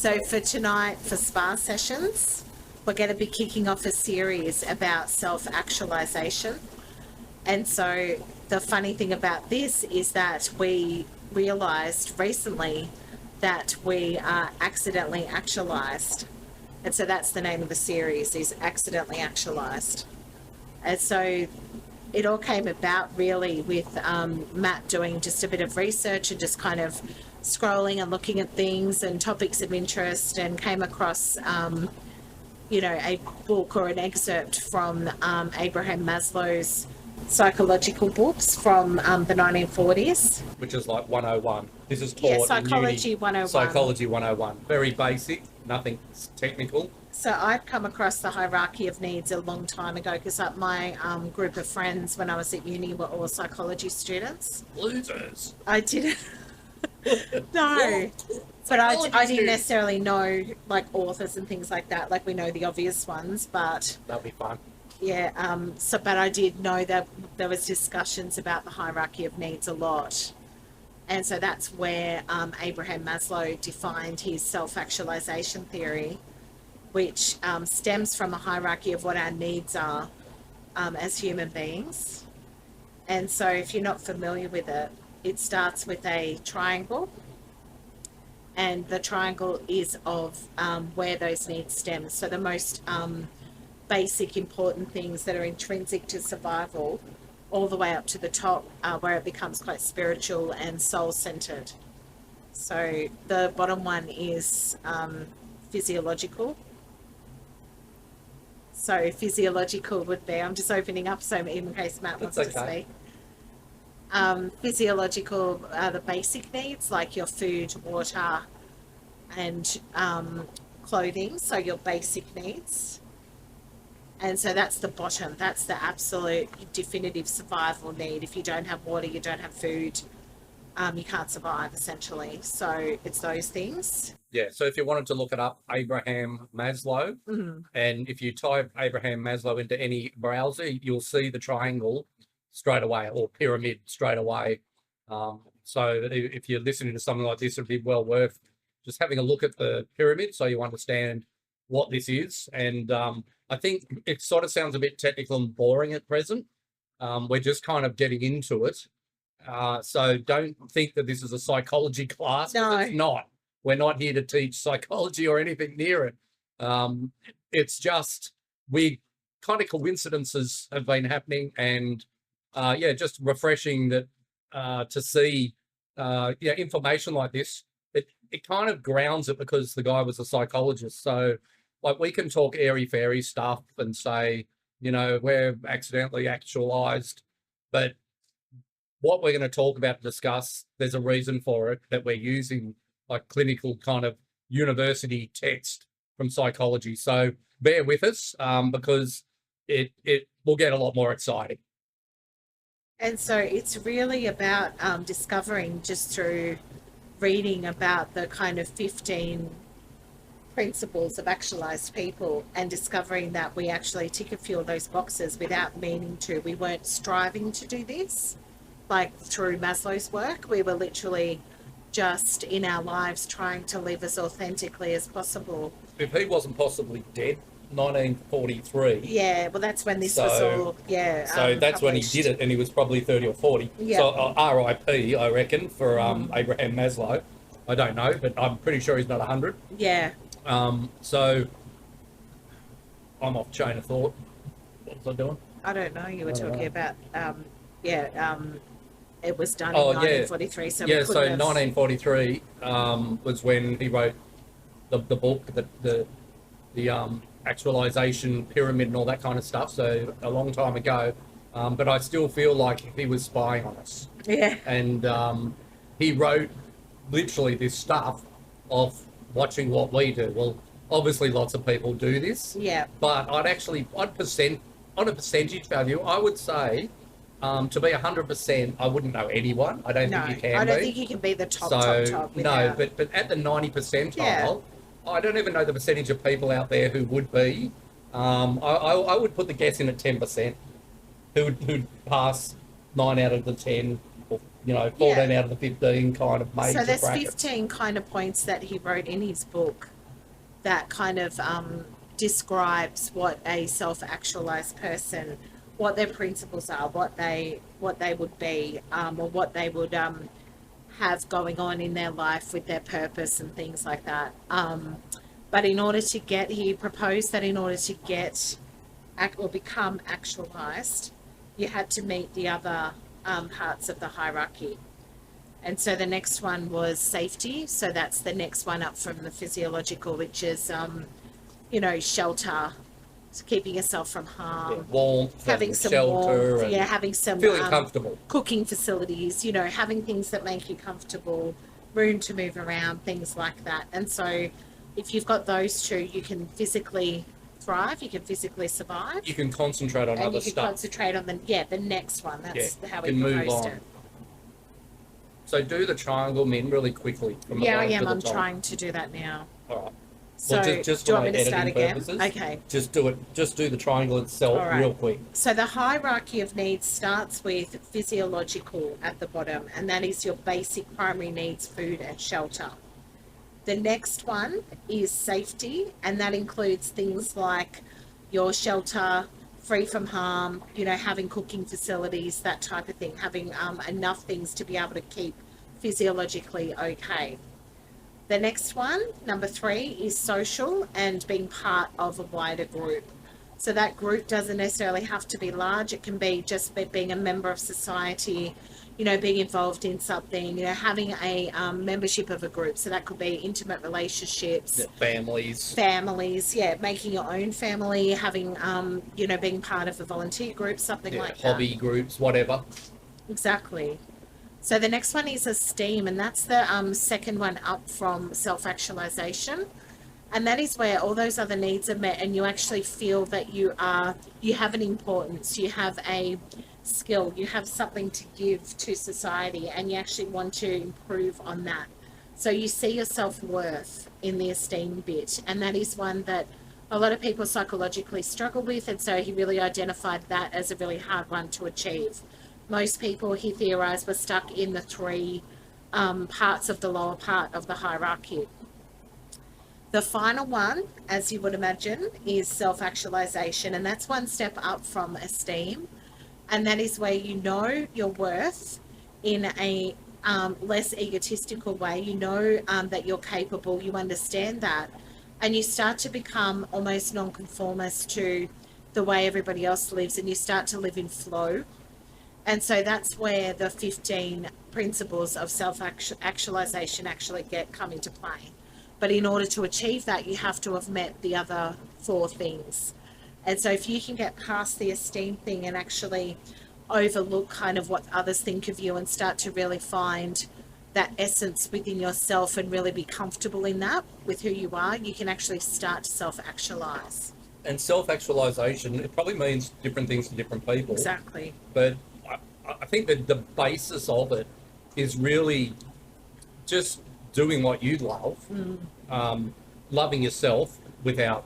So for tonight, for spa sessions, we're going to be kicking off a series about self-actualization. And so the funny thing about this is that we realized recently that we are accidentally actualized. And so that's the name of the series, is Accidentally Actualized. And so it all came about really with Matt doing just a bit of research and just kind of scrolling and looking at things and topics of interest, and came across, a book or an excerpt from Abraham Maslow's psychological books from the 1940s. Which is like 101. This is taught Yeah, in Psychology uni. 101. Psychology 101. Very basic, nothing technical. So I'd come across the hierarchy of needs a long time ago, because my group of friends when I was at uni were all psychology students. Losers. I didn't. No. But I didn't necessarily know like authors and things like that. Like we know the obvious ones, but That'll be fun. yeah. But I did know that there was discussions about the hierarchy of needs a lot, and so that's where Abraham Maslow defined his self-actualization theory, which stems from a hierarchy of what our needs are as human beings. And so, if you're not familiar with it, it starts with a triangle. And the triangle is of where those needs stem. So the most basic, important things that are intrinsic to survival, all the way up to the top, where it becomes quite spiritual and soul-centered. So the bottom one is physiological. So physiological would be, I'm just opening up so in case Matt wants to speak. Physiological are the basic needs, like your food, water, and clothing, so your basic needs. And so that's the bottom, that's the absolute definitive survival need. If you don't have water, you don't have food, you can't survive, essentially. So it's those things. Yeah, so if you wanted to look it up, Abraham Maslow, and if you type Abraham Maslow into any browser, you'll see the triangle straight away, or pyramid straight away. So if you're listening to something like this, it'd be well worth just having a look at the pyramid so you understand what this is. And I think it sort of sounds a bit technical and boring at present. We're just kind of getting into it. So don't think that this is a psychology class. No. It's not. We're not here to teach psychology or anything near it. It's just kind of coincidences have been happening, and just refreshing that to see information like this. It kind of grounds it because the guy was a psychologist. So like we can talk airy-fairy stuff and say, we're accidentally actualized, but what we're going to talk about and discuss, there's a reason for it, that we're using like clinical kind of university text from psychology. So bear with us because it will get a lot more exciting. And so it's really about discovering, just through reading about the kind of 15 principles of actualized people, and discovering that we actually tick a few of those boxes without meaning to. We weren't striving to do this, like through Maslow's work. We were literally just in our lives trying to live as authentically as possible. If he wasn't possibly dead, 1943. Yeah, well, that's when this was all, So that's when he did it, and he was probably 30 or 40. Yeah. So RIP, I reckon, for Abraham Maslow. I don't know, but I'm pretty sure he's not 100. Yeah. So I'm off chain of thought. What was I doing? I don't know. You were talking about, it was done in 1943. So yeah, so 1943 was when he wrote the book, the actualization pyramid and all that kind of stuff. So a long time ago, but I still feel like he was spying on us. Yeah. And he wrote literally this stuff of watching what we do. Well, obviously lots of people do this. Yeah. But on a percentage value, I would say to be 100%, I wouldn't know anyone. I don't think you can. I don't think you can be the top. No, but at the 90 percentile, I don't even know the percentage of people out there who would be. I would put the guess in at 10%, who'd pass 9 out of the 10, or 14 out of the 15 kind of major So there's brackets. 15 kind of points that he wrote in his book that kind of describes what a self-actualized person, what their principles are, what they would be, or what they would have going on in their life with their purpose and things like that. But in order to get, he proposed that in order to get or become actualized, you had to meet the other parts of the hierarchy. And so the next one was safety. So that's the next one up from the physiological, which is, shelter, so keeping yourself from harm, warmth, having some shelter, warmth, and having some feeling comfortable. cooking facilities, having things that make you comfortable, room to move around, things like that. And so if you've got those two, you can physically thrive, you can physically survive. You can concentrate on and other you can stuff. concentrate on the next one. That's how we can move proposed on. it. So do the triangle, Min, really quickly. From the Yeah, I bottom am. to the I'm top. trying to do that now. All right. So Well, just do you for want me to start editing again? purposes, Okay. just do it. Just do the triangle itself All right. real quick. So the hierarchy of needs starts with physiological at the bottom, and that is your basic primary needs, food and shelter. The next one is safety, and that includes things like your shelter, free from harm, having cooking facilities, that type of thing, having enough things to be able to keep physiologically okay. The next one, number 3, is social and being part of a wider group. So that group doesn't necessarily have to be large. It can be just being a member of society, being involved in something, having a membership of a group. So that could be intimate relationships, Families, making your own family, having, being part of a volunteer group, something like that. hobby groups, whatever. Exactly. So the next one is esteem, and that's the second one up from self-actualization. And that is where all those other needs are met, and you actually feel that you have an importance, you have a skill, you have something to give to society, and you actually want to improve on that. So you see your self-worth in the esteem bit, and that is one that a lot of people psychologically struggle with, and so he really identified that as a really hard one to achieve. Most people, he theorized, were stuck in the 3 parts of the lower part of the hierarchy. The final one, as you would imagine, is self-actualization, and that's one step up from esteem, and that is where you know your worth in a less egotistical way. You know that you're capable, you understand that, and you start to become almost non-conformist to the way everybody else lives, and you start to live in flow. And so that's where the 15 principles of self-actualization actually come into play. But in order to achieve that, you have to have met the other 4 things. And so if you can get past the esteem thing and actually overlook kind of what others think of you and start to really find that essence within yourself and really be comfortable in that with who you are, you can actually start to self-actualize. And self-actualization, it probably means different things to different people. Exactly. But I think that the basis of it is really just doing what you love, loving yourself without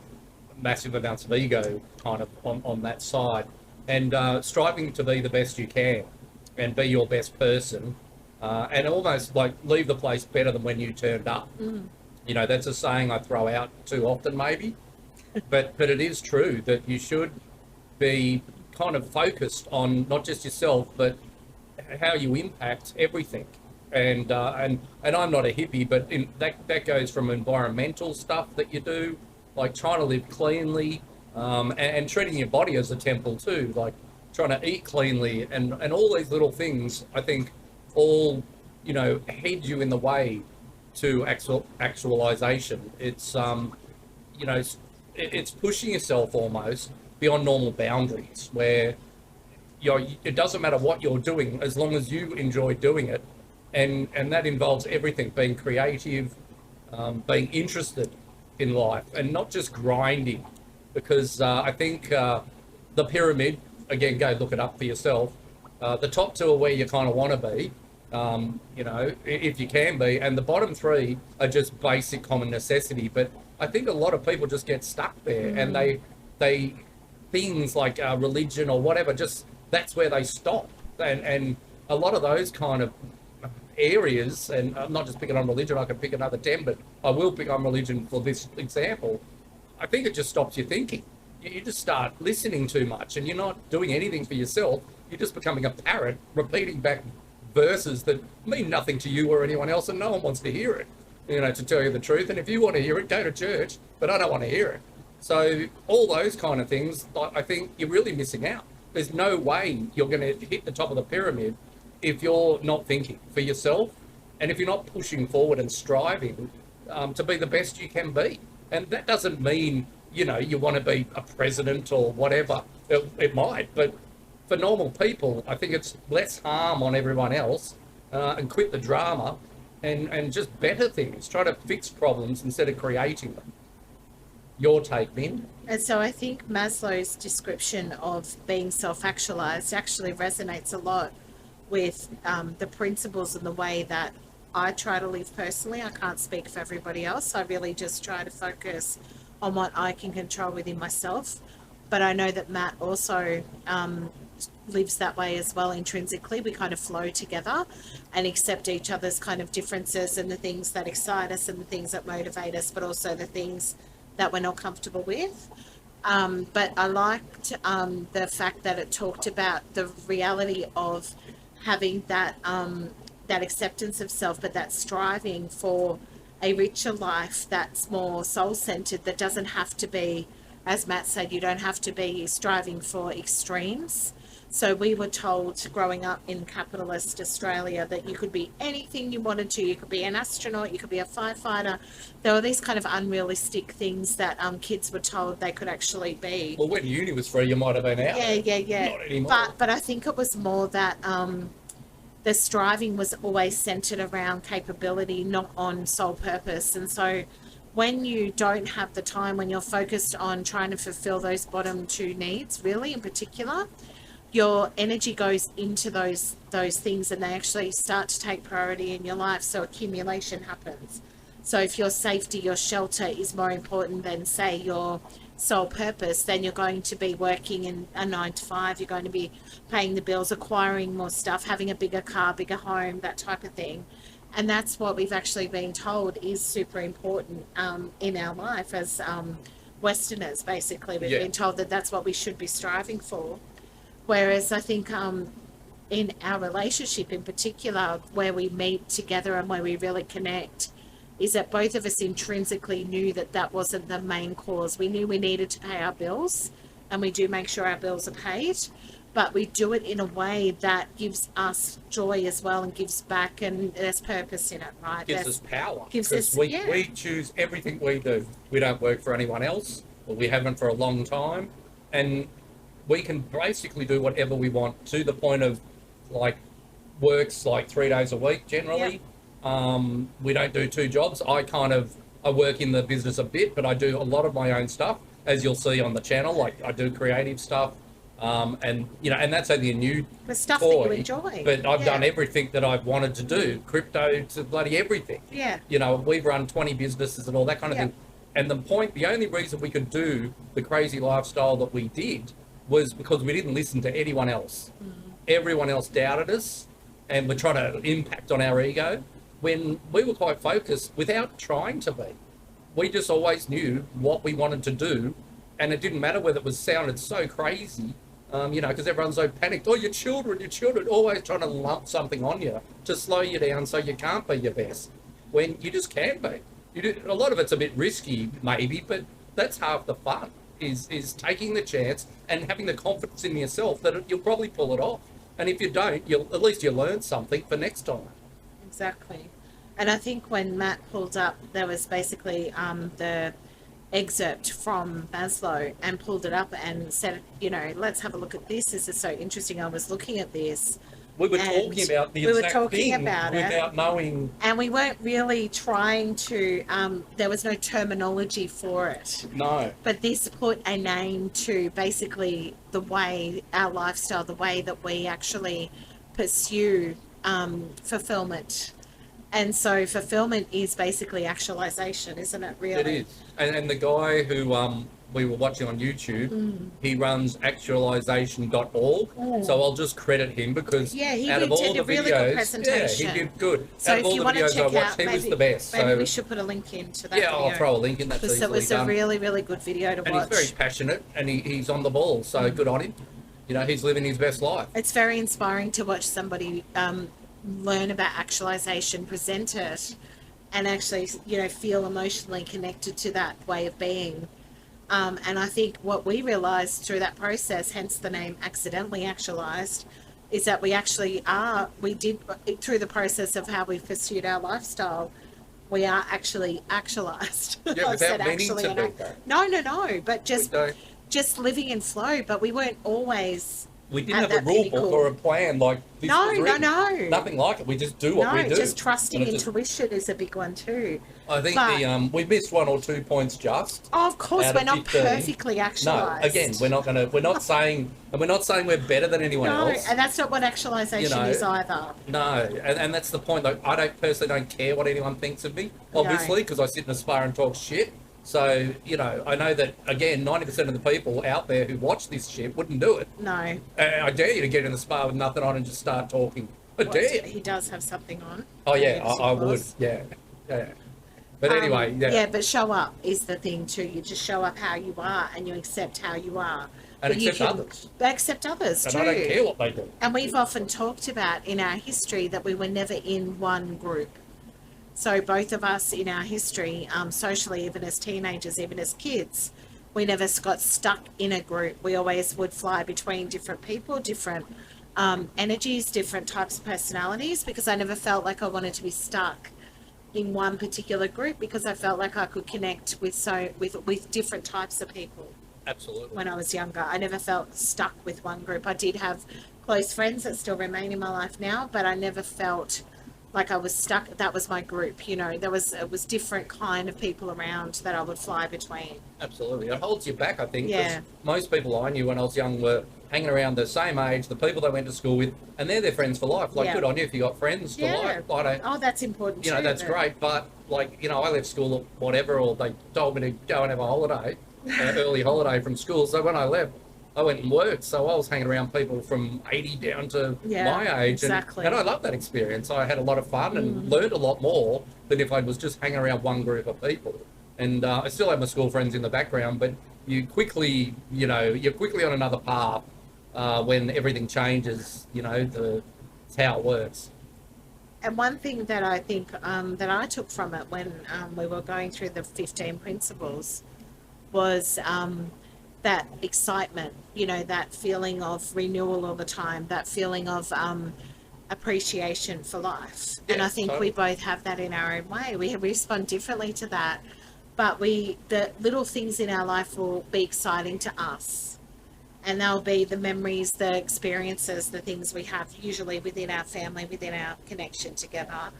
massive amounts of ego kind of on that side, and striving to be the best you can and be your best person, and almost like leave the place better than when you turned up. That's a saying I throw out too often maybe, but it is true that you should be kind of focused on not just yourself, but how you impact everything. And I'm not a hippie, but that goes from environmental stuff that you do, like trying to live cleanly, and treating your body as a temple too, like trying to eat cleanly, and all these little things, I think, all head you in the way to actualization. It's it's pushing yourself almost beyond normal boundaries, where it doesn't matter what you're doing as long as you enjoy doing it, and that involves everything: being creative, being interested in life, and not just grinding. Because I think the pyramid, again, go look it up for yourself. The top 2 are where you kind of want to be, if you can be, and the bottom 3 are just basic common necessity. But I think a lot of people just get stuck there, and they things like religion or whatever, just that's where they stop, and a lot of those kind of areas, and I'm not just picking on religion, I can pick another 10, but I will pick on religion for this example. I think it just stops you thinking. You just start listening too much and you're not doing anything for yourself. You're just becoming a parrot, repeating back verses that mean nothing to you or anyone else, and no one wants to hear it, to tell you the truth. And if you want to hear it, go to church, but I don't want to hear it. So all those kind of things, I think you're really missing out. There's no way you're going to hit the top of the pyramid if you're not thinking for yourself, and if you're not pushing forward and striving to be the best you can be. And that doesn't mean, you want to be a president or whatever. It might, but for normal people, I think it's less harm on everyone else, and quit the drama and just better things. Try to fix problems instead of creating them. Your take, Min? And so I think Maslow's description of being self-actualized actually resonates a lot with the principles and the way that I try to live personally. I can't speak for everybody else. I really just try to focus on what I can control within myself. But I know that Matt also lives that way as well intrinsically. We kind of flow together and accept each other's kind of differences and the things that excite us and the things that motivate us, but also the things that we're not comfortable with. But I liked the fact that it talked about the reality of having that acceptance of self, but that striving for a richer life that's more soul-centered, that doesn't have to be, as Matt said, you don't have to be striving for extremes. So we were told growing up in capitalist Australia that you could be anything you wanted to. You could be an astronaut, you could be a firefighter. There were these kind of unrealistic things that kids were told they could actually be. Well, when uni was free, you might have been out. Yeah. Not anymore. But I think it was more that the striving was always centered around capability, not on sole purpose. And so when you don't have the time, when you're focused on trying to fulfill those bottom two needs, really in particular, your energy goes into those things and they actually start to take priority in your life. So accumulation happens. So if your safety, your shelter is more important than, say, your sole purpose, then you're going to be working in a 9 to 5. You're going to be paying the bills, acquiring more stuff, having a bigger car, bigger home, that type of thing. And that's what we've actually been told is super important in our life as Westerners, basically. We've been told that that's what we should be striving for. Whereas I think in our relationship in particular, where we meet together and where we really connect, is that both of us intrinsically knew that that wasn't the main cause. We knew we needed to pay our bills, and we do make sure our bills are paid, but we do it in a way that gives us joy as well and gives back, and there's purpose in it, right? Gives us power. Gives us, we choose everything we do. We don't work for anyone else, or we haven't for a long time, and we can basically do whatever we want, to the point of works 3 days a week generally. We don't do 2 jobs. I work in the business a bit, but I do a lot of my own stuff, as you'll see on the channel. I do creative stuff, and that's only a new the stuff toy, that you enjoy. But I've done everything that I've wanted to do, crypto to bloody everything. We've run 20 businesses and all that kind of thing. And the only reason we could do the crazy lifestyle that we did was because we didn't listen to anyone else. Everyone else doubted us and were trying to impact on our ego, when we were quite focused without trying to be. We just always knew what we wanted to do, and it didn't matter whether it sounded so crazy, because everyone's so panicked. Oh, your children, always trying to lump something on you to slow you down so you can't be your best, when you just can be. A lot of it's a bit risky, maybe, but that's half the fun. Is taking the chance and having the confidence in yourself that you'll probably pull it off. And if you don't, at least you learn something for next time. Exactly. And I think when Matt pulled up, there was basically the excerpt from Maslow, and pulled it up and said, let's have a look at this. This is so interesting. I was looking at this. We were talking about the exact thing without knowing. And we weren't really trying to, there was no terminology for it. No. But this put a name to basically the way, our lifestyle, the way that we actually pursue fulfillment. And so fulfillment is basically actualization, isn't it, really? It is. And the guy who we were watching on YouTube, he runs actualization.org. So I'll just credit him because Yeah, he out of all did the a really good videos, presentation. he did good. So Out of if all you the want to videos I check watched, out, he was maybe, the best. maybe So we should put a link into that yeah, video. I'll throw a link in. That's Because easily it was done. a really, really good video to And watch. he's very passionate, and he's on the ball. So good on him. You know, he's living his best life. It's very inspiring to watch somebody learn about actualization, present it, and actually, you know, feel emotionally connected to that way of being. And I think what we realized through that process, hence the name Accidentally Actualized, is that we actually are, we did, through the process of how we've pursued our lifestyle, we are actually actualized. Yeah, I've without said meaning actually, to and be, though. no, but We just living in flow. But we weren't always didn't at have a that rule book pinnacle. or a plan like this No, was no, written. no. Nothing like it. We just do what we No, do. just trusting And it just- intuition is a big one too. I think But- we missed 1 or 2 points just. Oh, of course, out we're of not 15. perfectly No, actualized. again, we're not saying, and we're not saying we're better than anyone No, else. and that's not what actualization You know, is either. No, and that's the point. Like, I don't care what anyone thinks of me, obviously, because I sit in a spa and talk shit. So, you know, I know that, again, 90% of the people out there who watch this shit wouldn't do it. No. I dare you to get in the spa with nothing on and just start talking. I dare you. He does have something on. Oh, yeah, Yes, of I would. course. Yeah. But anyway, Yeah, but show up is the thing too. You just show up how you are and you accept how you are. And But you accept can others. Accept others And too. I don't care what they do. And we've often talked about in our history that we were never in one group. So both of us in our history, socially, even as teenagers, even as kids, we never got stuck in a group. We always would fly between different people, different energies, different types of personalities, because I never felt like I wanted to be stuck in one particular group, because I felt like I could connect with different types of people. Absolutely. When I was younger, I never felt stuck with one group. I did have close friends that still remain in my life now, but I never felt like I was stuck. That was my group, you know. It was different kind of people around that I would fly between. Absolutely. It holds you back, I think. 'Cause Yeah. most people I knew when I was young were hanging around the same age, the people they went to school with, and they're their friends for life. Like, Yeah. good on you if you got friends for life. I don't, Oh, that's important you know, too, that's but- great. But, like, you know, I left school or whatever, or they told me to go and have a holiday, early holiday from school. So when I left, I went and worked. So I was hanging around people from 80 down to Yeah, my age. exactly. And I loved that experience. I had a lot of fun and learned a lot more than if I was just hanging around one group of people. And I still have my school friends in the background, but you're quickly on another path when everything changes. You know, it's how it works. And one thing that I think that I took from it when we were going through the 15 principles was that excitement, you know, that feeling of renewal all the time, that feeling of appreciation for life. And Yeah, I think totally. we both have that in our own way. We respond differently to that, but the little things in our life will be exciting to us. And they'll be the memories, the experiences, the things we have usually within our family, within our connection together,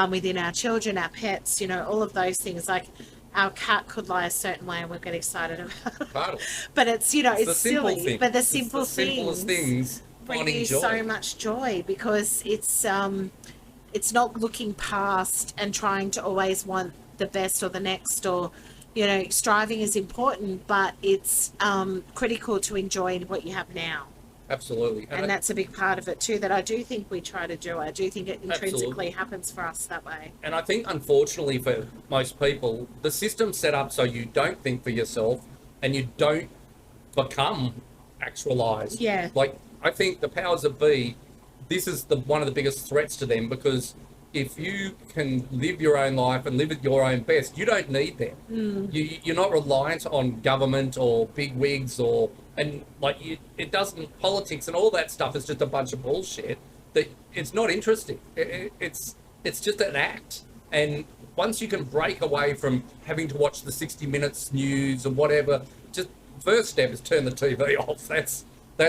within our children, our pets, you know, all of those things. Like our cat could lie a certain way and we'll get excited about it. Totally. But it's, you know, it's the simple silly. things. But the It's simple simplest things things bring finding you joy. so much joy, because it's not looking past and trying to always want the best or the next, or, you know, striving is important, but it's critical to enjoy what you have now. Absolutely. And that's a big part of it too, that I do think we try to do. I do think it intrinsically Absolutely. happens for us that way. And I think, unfortunately, for most people, the system's set up so you don't think for yourself and you don't become actualized. Yeah. Like, I think the powers that be, this is one of the biggest threats to them, because if you can live your own life and live at your own best, you don't need them. You're not reliant on government or big wigs politics and all that stuff is just a bunch of bullshit. That it's not interesting. It's just an act. And once you can break away from having to watch the 60 Minutes news or whatever, just first step is turn the TV off. That's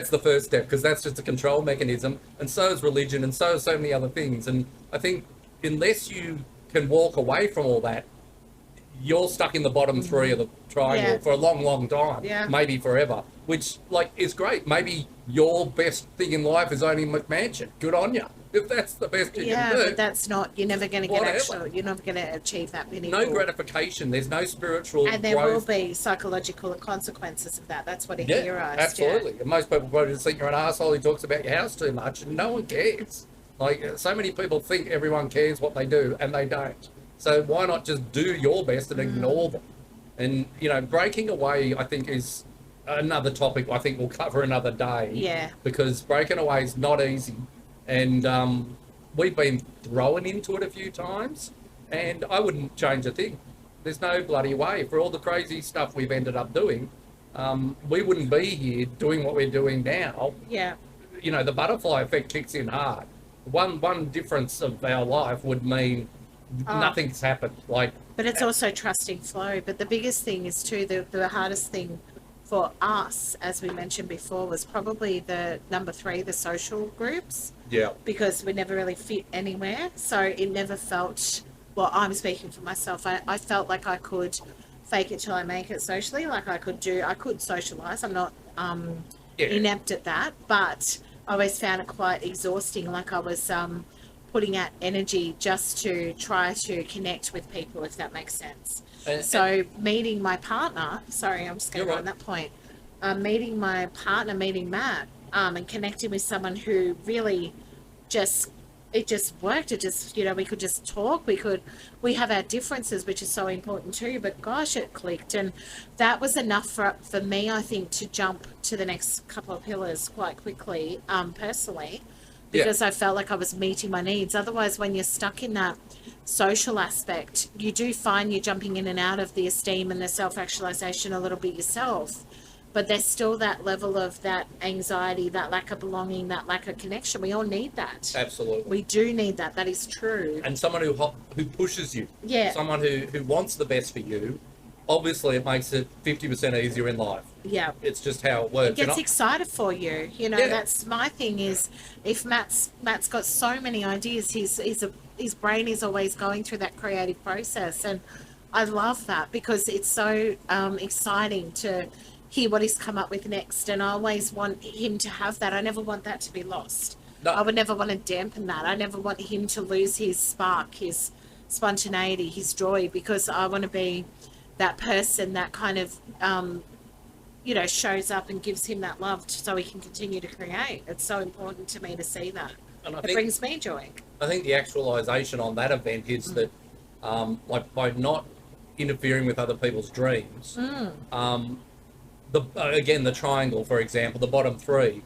the first step, because that's just a control mechanism, and so is religion, and so many other things. And I think unless you can walk away from all that, you're stuck in the bottom three of the triangle Yeah. for a long, long time, Yeah. maybe forever, which, like, is great. Maybe your best thing in life is owning McMansion. Good on you. if that's the best you Yeah, can do. but that's not, you're never going to get Whatever. you're never going to achieve that No pinnacle. gratification. There's no spiritual And there will growth. be psychological consequences of that. That's what a Yeah, hero is. absolutely. And most people probably just think you're an asshole who talks about your house too much, and no one cares. Like, so many people think everyone cares what they do, and they don't. So why not just do your best and ignore them? And, you know, breaking away, I think, is another topic I think we'll cover another day. Yeah. Because breaking away is not easy. And we've been thrown into it a few times, and I wouldn't change a thing. There's no bloody way. For all the crazy stuff we've ended up doing, we wouldn't be here doing what we're doing now. Yeah. You know, the butterfly effect kicks in hard. One difference of our life would mean nothing's happened. Like, But it's also trusting flow. But the biggest thing is too, the hardest thing for us, as we mentioned before, was probably the number 3, the social groups, yeah, because we never really fit anywhere. So it never felt, well, I'm speaking for myself. I felt like I could fake it till I make it socially. Like I could socialize. I'm not inept at that, but I always found it quite exhausting. Like I was putting out energy just to try to connect with people, if that makes sense. So meeting my partner, sorry, I'm just going to go on that point. Meeting my partner, meeting Matt, and connecting with someone who really it just worked. It just, you know, we could just talk. We have our differences, which is so important too, but gosh, it clicked. And that was enough for me, I think, to jump to the next couple of pillars quite quickly, personally, because I felt like I was meeting my needs. Otherwise, when you're stuck in that social aspect, you do find you're jumping in and out of the esteem and the self-actualization a little bit yourself. But there's still that level of that anxiety, that lack of belonging, that lack of connection. We all need that. absolutely. We do need that. That is true. And someone who pushes you. Yeah. Someone who wants the best for you. Obviously, it makes it 50% easier in life. Yeah. It's just how it works. It gets excited for you. You know, that's my thing is, if Matt's got so many ideas, his brain is always going through that creative process. And I love that because it's so exciting to hear what he's come up with next. And I always want him to have that. I never want that to be lost. No. I would never want to dampen that. I never want him to lose his spark, his spontaneity, his joy, because I want to be that person that kind of, you know, shows up and gives him that love so he can continue to create. It's so important to me to see that. And It brings me joy. I think the actualization on that event is that, like, by not interfering with other people's dreams, again, the triangle, for example, the bottom 3,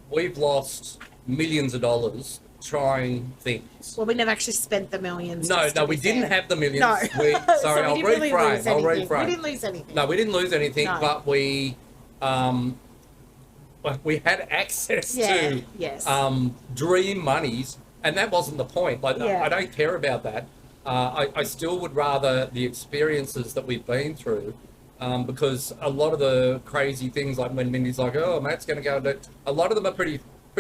we've lost millions of dollars trying things. Well, we never actually spent the millions. No, we didn't have the millions. No. Sorry, So I'll we didn't really reframe. lose I'll anything. reframe. We didn't lose anything. No, we didn't lose anything, No. but we had access to Yes. dream monies, and that wasn't the point. Like, Yeah. I don't care about that. I still would rather the experiences that we've been through, because a lot of the crazy things, like when Mindy's like, "Oh, Matt's going to go," a lot of them are pretty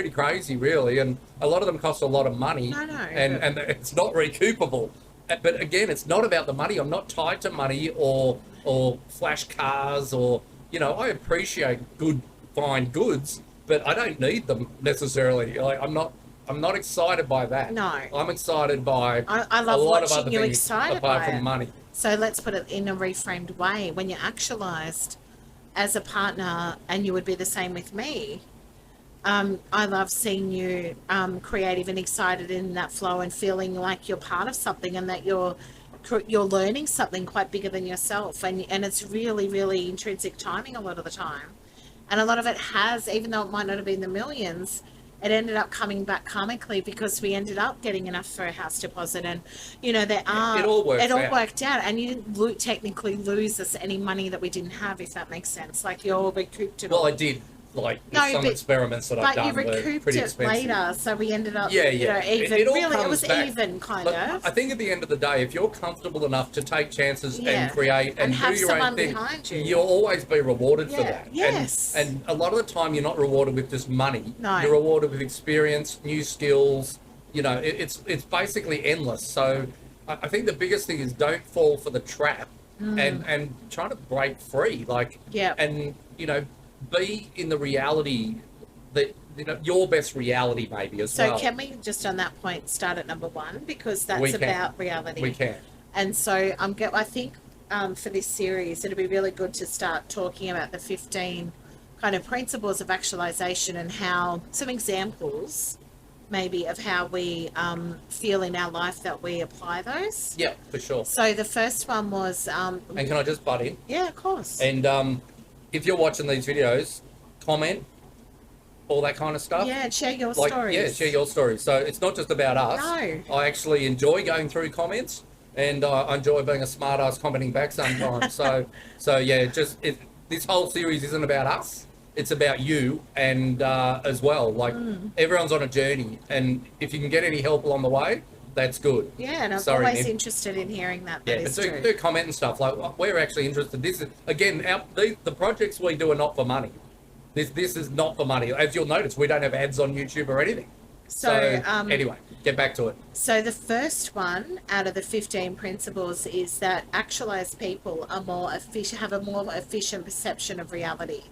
crazy, really, and a lot of them cost a lot of money. I know. And it's not recoupable. But again, it's not about the money. I'm not tied to money or flash cars, or, you know, I appreciate good, fine goods, but I don't need them necessarily. Like, I'm not excited by that. No. I'm excited by I love a lot of watching other you things excited apart by from it. money. So let's put it in a reframed way. When you're actualized as a partner, and you would be the same with me, I love seeing you creative and excited in that flow and feeling like you're part of something, and that you're learning something quite bigger than yourself. And it's really, really intrinsic timing a lot of the time. And a lot of it has, even though it might not have been the millions, it ended up coming back karmically because we ended up getting enough for a house deposit. And, you know, it all worked out. And you didn't technically lose us any money that we didn't have, if that makes sense. Like, you all recouped it all. Well, I did. Like, some experiments that I've done were were recouped pretty it expensive. later, so we ended up, Yeah. you know, even. It all Really, it comes was back. even, kind Look, of. I think at the end of the day, if you're comfortable enough to take chances Yeah. and create and have do your own someone thing, behind you. you'll always be rewarded for Yeah. that. Yes. And a lot of the time, you're not rewarded with just money. No. You're rewarded with experience, new skills. You know, it's basically endless. So I think the biggest thing is don't fall for the trap, and try to break free. Like, Yeah. and, you know, be in the reality your best reality maybe as So well. can we just on that point start at number one, because that's We can. about reality. We can. And so I think for this series, it'll be really good to start talking about the 15 kind of principles of actualization and how some examples maybe of how we feel in our life that we apply those. Yeah, for sure. So the first one was And can I just butt in? yeah, of course. And if you're watching these videos, comment, all that kind of stuff. Yeah, and share your Like, stories. yeah, share your stories. So it's not just about us. No. I actually enjoy going through comments, and I enjoy being a smart ass commenting back sometimes. so yeah, this whole series isn't about us. It's about you and as well. Like everyone's on a journey, and if you can get any help along the way, that's good. Yeah, and I'm Sorry, always Nick. interested in hearing that. Yeah, That but is true. do comment and stuff. Like we're actually interested. This is again, the projects we do are not for money. This is not for money. As you'll notice, we don't have ads on YouTube or anything. So anyway, get back to it. So the first one out of the 15 principles is that actualized people are more efficient, have a more efficient perception of reality.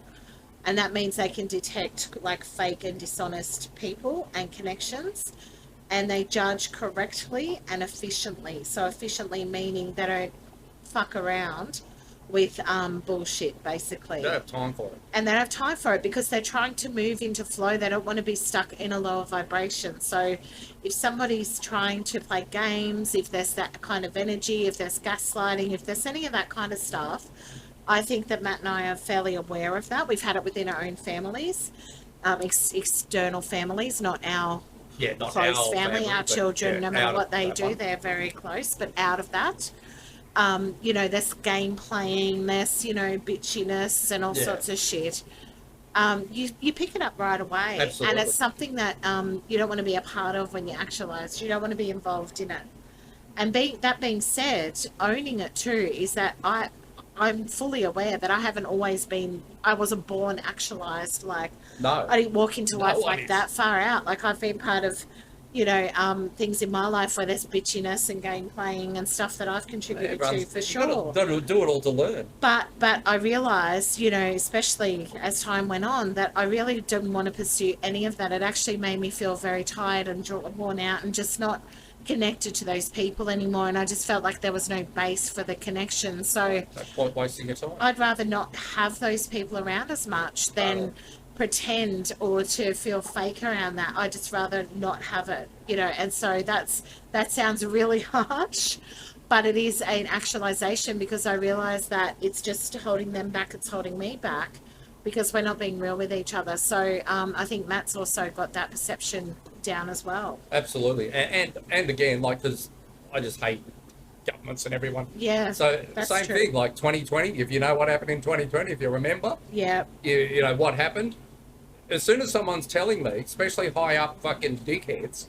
And that means they can detect like fake and dishonest people and connections, and they judge correctly and efficiently. So efficiently meaning they don't fuck around with bullshit, basically. You don't have time for it. And they don't have time for it because they're trying to move into flow. They don't want to be stuck in a lower vibration. So if somebody's trying to play games, if there's that kind of energy, if there's gaslighting, if there's any of that kind of stuff, I think that Matt and I are fairly aware of that. We've had it within our own families, external families, not our Not close our family, our but, children, yeah, no matter out what of they that do, one. they're very close. But out of that, there's game playing, there's, bitchiness and all Yeah. sorts of shit. You pick it up right away. Absolutely. And it's something that you don't want to be a part of when you actualize. You don't want to be involved in it. And that being said, owning it too is that I'm fully aware that I wasn't born actualized. Like, No. I didn't walk into No life one like is. that far out. Like, I've been part of, things in my life where there's bitchiness and game playing and stuff that I've contributed to for sure. Don't do it all to learn. But I realised, especially as time went on, that I really didn't want to pursue any of that. It actually made me feel very tired and worn out and just not connected to those people anymore. And I just felt like there was no base for the connection. So No point wasting your time. I'd rather not have those people around as much than pretend or to feel fake around that. I just rather not have it, and so that sounds really harsh, but it is an actualization because I realize that it's just holding them back, it's holding me back because we're not being real with each other. So I think Matt's also got that perception down as well. Absolutely. And again, like, because I just hate governments and everyone. Yeah, So that's same true. thing, like 2020, if you know what happened in 2020, if you remember, Yeah, you know what happened. As soon as someone's telling me, especially high up fucking dickheads,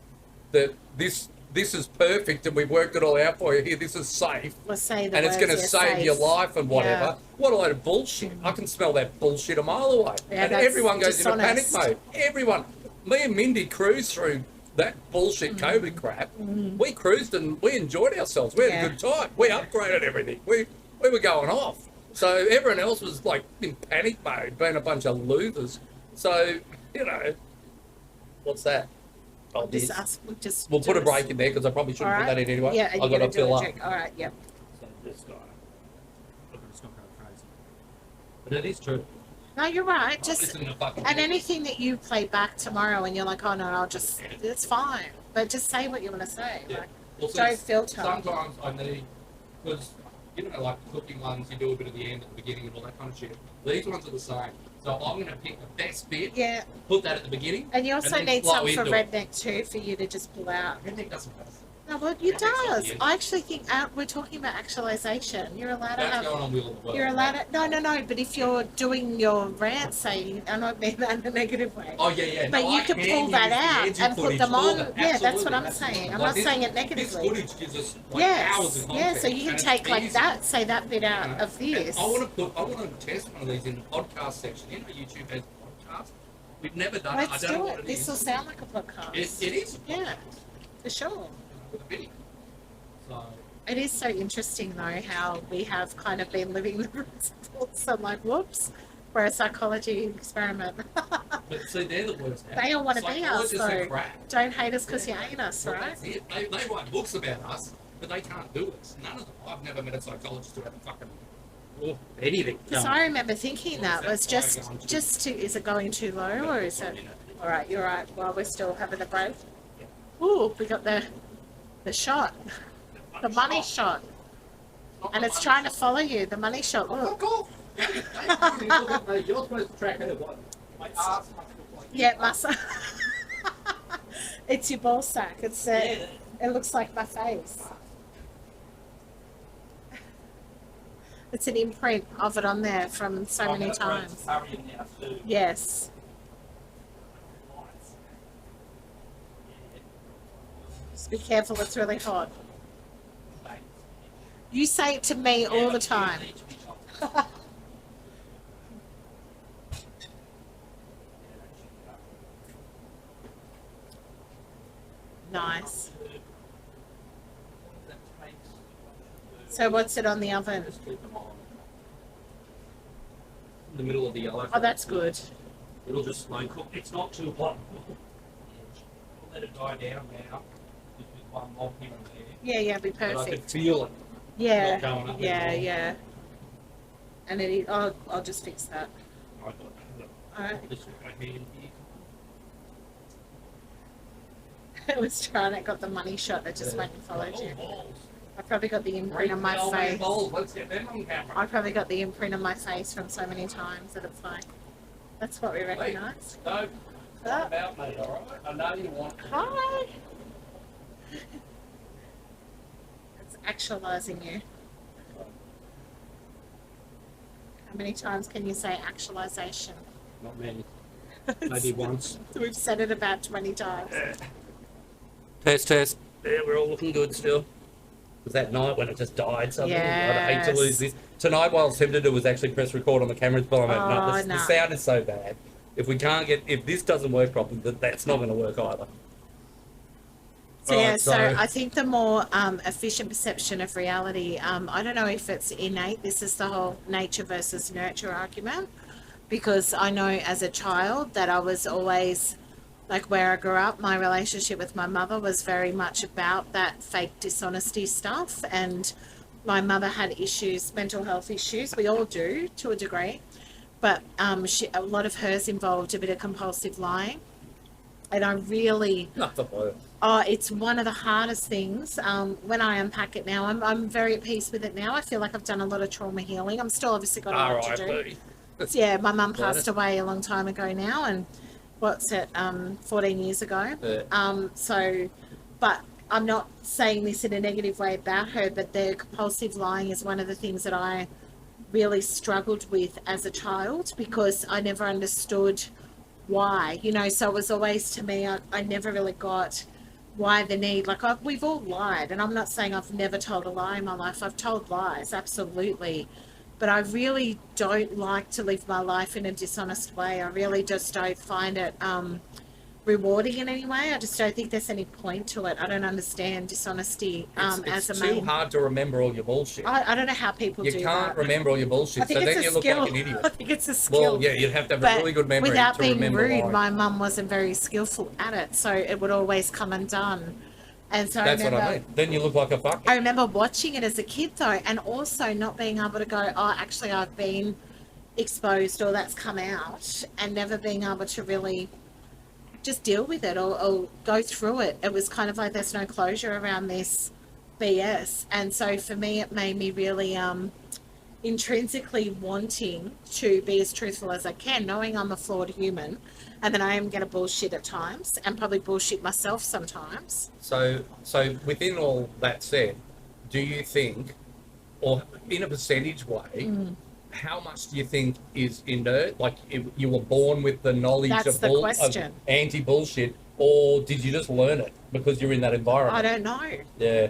that this is perfect and we've worked it all out for you here, this is safe, let's say the and it's going to words, save safe. your life and whatever. Yeah. What a load of bullshit. I can smell that bullshit a mile away. Yeah, And that's everyone goes into panic dishonest. mode. Everyone. Me and Mindy cruised through that bullshit COVID crap. We cruised and we enjoyed ourselves. We had Yeah. a good time. We upgraded everything. We were going off. So everyone else was like in panic mode, being a bunch of losers. So, what's that? Oh, Just this. us, We'll put a do break in there because I probably shouldn't All put right. that in anyway. Yeah, and I've you're got gonna to do fill a up. drink. All right, yep. So this guy, look, it's not going crazy. But it is true. No, you're right. I'm Just listening to fucking and anything that you play back tomorrow, and you're like, oh no, it's fine. But just say what you want to say. Yeah. Like, Well, see, don't filter. Sometimes I need, because, like the cooking ones, you do a bit at the end, at the beginning, and all that kind of shit. These ones are the same. So I'm going to pick the best bit, Yeah, put that at the beginning. and you also then need flow some for into it. redneck too, for you to just pull out. Redneck doesn't matter. No, well, it Redneck's not does. the end. I actually think we're talking about actualization. You're allowed to That's have. going on Wheel of the World. You're allowed to. No. But if you're doing your rant, say, I don't mean that in a negative way. Oh, yeah. But No, you I can can pull that use the out edgy and put footage them for on. that. Yeah, that's what Absolutely, I'm absolutely. saying. I'm Like not this- saying it This negatively. footage gives us like hours of Yes, content. so you can and it's take like easy. that, say that bit out And of this. I want to test one of these in the podcast section. YouTube has podcasts. We've never done Let's it. I don't do know what it. it This is. will sound like a podcast. It is. Yeah, for sure. With a video. So, It is so interesting though how we have kind of been living the principles. I'm like, whoops, for a psychology experiment. But see, they're the worst. They all want to be us, Psychologists are though. crap. Don't hate us because you ain't us, Well, right? that's it. They write books about us, but they can't do it. None of them. I've never met a psychologist who had a fucking anything. Because No. I remember thinking that was Is is it going too low or is it? All right, you're right. While we're still having a break. Ooh, we got the shot, the money shot, and it's trying to follow you. The money shot. Look. Fuck off. You're supposed to track it. What? My ass must look like. Yeah, muscle. It's your ball sack. It's it looks like my face. It's an imprint of it on there from so many times. Yes. Just be careful, it's really hot. You say it to me all the time. Nice. So what's it on the oven? In the middle of the yellow. Oh, that's good. It'll just slow cook. It's not too hot. We'll let it die down now. Just with one more here and there. Yeah, be But I can perfect. feel it. Yeah, not going up yeah, anymore. yeah. And I'll just fix that. I got Alright. this with my hand here. I was trying, it got the money shot that just went and followed you. Balls. I probably got the imprint on my Velvet face. balls. Let's get them on camera. I probably got the imprint on my face from so many times that it's like, that's what we recognise. No, Ah. about mate, alright? I know you want to. Hi! It's actualising you. How many times can you say actualisation? Not many. Maybe once. We've said it about 20 times. Test. Yeah, we're all looking good still. It was that night when it just died suddenly. I'd hate to lose this. Tonight, what I was tempted to do was actually press record on the cameras, but I'm like, no, the sound is so bad. If this doesn't work properly, that's not going to work either. So Right, yeah, so so- I think the more efficient perception of reality, I don't know if it's innate. This is the whole nature versus nurture argument, because I know as a child that I was always, like where I grew up, my relationship with my mother was very much about that fake dishonesty stuff. And my mother had issues, mental health issues. We all do to a degree. But a lot of hers involved a bit of compulsive lying. And I really... Not the point. Oh, it's one of the hardest things. When I unpack it now, I'm very at peace with it now. I feel like I've done a lot of trauma healing. I'm still obviously got a lot to do. R.I.P. Yeah, my mum Got passed it. away a long time ago now, and 14 years ago. Yeah. But I'm not saying this in a negative way about her, but the compulsive lying is one of the things that I really struggled with as a child, because I never understood why, so it was always, to me, I never really got why the need. Like, we've all lied, and I'm not saying I've never told a lie in my life. I've told lies, absolutely. But I really don't like to live my life in a dishonest way. I really just don't find it rewarding in any way. I just don't think there's any point to it. I don't understand dishonesty It's as a too main... hard to remember all your bullshit. I don't know how people You do can't that. remember all your bullshit, I think so it's then a you look skill. like an idiot. I think it's a skill. Well, yeah, you'd have to have But a really good memory without to being remember rude, lying. my mum wasn't very skillful at it, so it would always come undone. And so That's I remember, what I mean. Then you look like a fuck. I remember watching it as a kid though, and also not being able to go, oh, actually I've been exposed, or that's come out, and never being able to really just deal with it or go through it. It was kind of like there's no closure around this BS. And so for me, it made me really intrinsically wanting to be as truthful as I can, knowing I'm a flawed human and that I am going to bullshit at times and probably bullshit myself sometimes. So within all that said, do you think, or in a percentage way, how much do you think is inert? Like, you were born with the knowledge That's of, the of question. anti-bullshit, or did you just learn it because you're in that environment? I don't know. Yeah,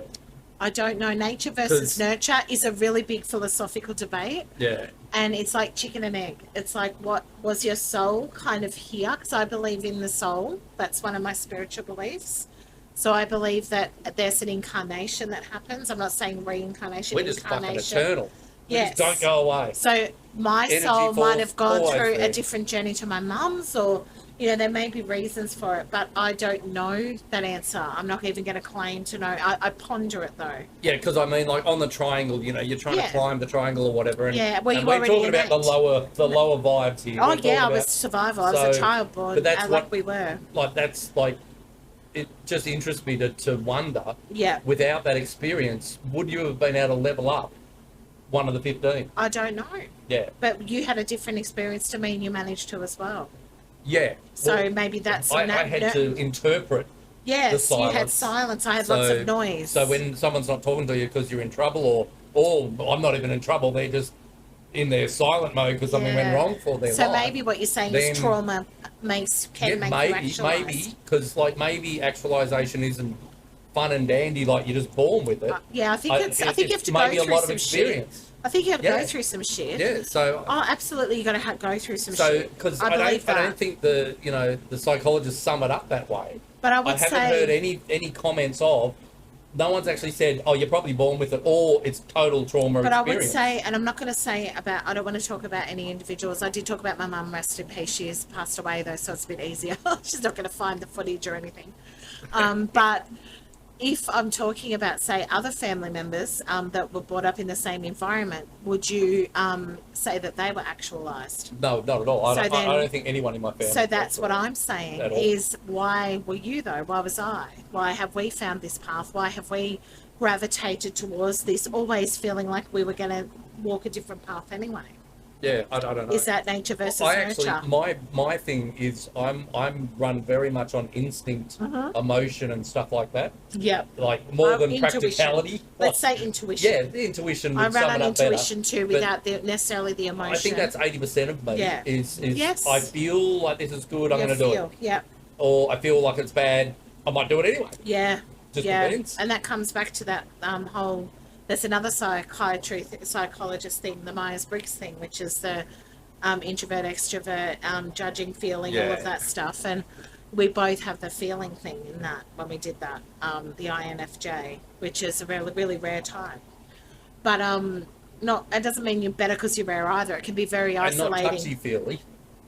I don't know. Nature versus 'Cause- nurture is a really big philosophical debate. yeah. And it's like chicken and egg. It's like, what was your soul kind of here? Because I believe in the soul. That's one of my spiritual beliefs. So I believe that there's an incarnation that happens. I'm not saying reincarnation. We're just fucking incarnation. eternal. We Yes. just don't go away. So my Energy soul might have gone falls through always a there. different journey to my mum's, or there may be reasons for it, but I don't know that answer. I'm not even going to claim to know. I ponder it though. Yeah, because I mean, like on the triangle, you're trying Yeah. to climb the triangle or whatever, and, Yeah, well, and you we're already talking about the innate. lower vibes here. Oh We're talking yeah, I was about, a survivor. I was so, a child born, but that's like what we were. like that's like it just interests me to wonder. Yeah. Without that experience, would you have been able to level up one of the 15? I don't know. Yeah, But you had a different experience to me, and you managed to as well. yeah. So Well, maybe that's I had to interpret. Yes, the you had silence. silence. I had lots of noise. So when someone's not talking to you because you're in trouble, or I'm not even in trouble, they're just in their silent mode because something went Yeah. wrong for their So life. maybe what you're saying then- is trauma can make you actualize. maybe because maybe actualization isn't fun and dandy like you're just born with it. Yeah, I think I think you have to maybe go a through lot of some shit. experience. I think you have to Yeah. go through some shit. Yeah, so Oh, absolutely, you got to go through some so shit. because I I believe don't that. think the psychologists sum it up that way. But I I would haven't say heard any comments of. No one's actually said, "Oh, you're probably born with it," or "It's total trauma But I experience." would say, and I'm not going to say about, I don't want to talk about any individuals. I did talk about my mum, rest in peace. She has passed away though, so it's a bit easier. She's not going to find the footage or anything. But if I'm talking about, say, other family members that were brought up in the same environment, would you say that they were actualized? No, not at all. I So don't think anyone in my family. So that's what I'm saying At all. is, why were you though? Why was I? Why have we found this path? Why have we gravitated towards this, always feeling like we were going to walk a different path anyway? Yeah, I don't know. Is that nature versus I actually, nurture? my thing is I'm run very much on instinct, emotion, and stuff like that. Yep. Like more than Intuition. practicality. Let's say intuition. Yeah, the intuition would I sum run it on up better. intuition too, but without necessarily the emotion. I think that's 80% of me. Yeah. Is Yes. I feel like this is good, I'm You going to do feel. it, Yep. or I feel like it's bad, I might do it anyway. Yeah. Just yeah. depends. And that comes back to that whole. There's another psychologist thing, the Myers-Briggs thing, which is the introvert, extrovert, judging, feeling, all Yeah. of that stuff. And we both have the feeling thing in that when we did that, the INFJ, which is a really, really rare type. But not, it doesn't mean you're better because you're rare either. It can be very And not isolating. touchy-feely.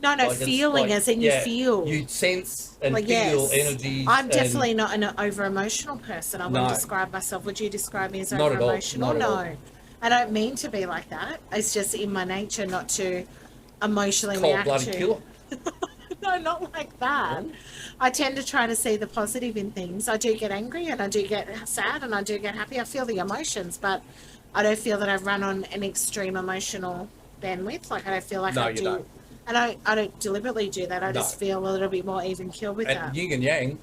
No, Like, it's feeling like- as in yeah, you feel. You sense and Like, feel yes. energies. I'm and- definitely not an over-emotional person. I wouldn't No. describe myself. Would you describe me as Not at all. over-emotional? Not at all. No. I don't mean to be like that. It's just in my nature not to emotionally react cold-blooded to. killer. No, not like that. I tend to try to see the positive in things. I do get angry and I do get sad and I do get happy. I feel the emotions, but I don't feel that I've run on an extreme emotional bandwidth. Like I don't feel like No, I you do. don't. And I don't deliberately do that. I just No. feel a little bit more even keel with And that. yin and yang,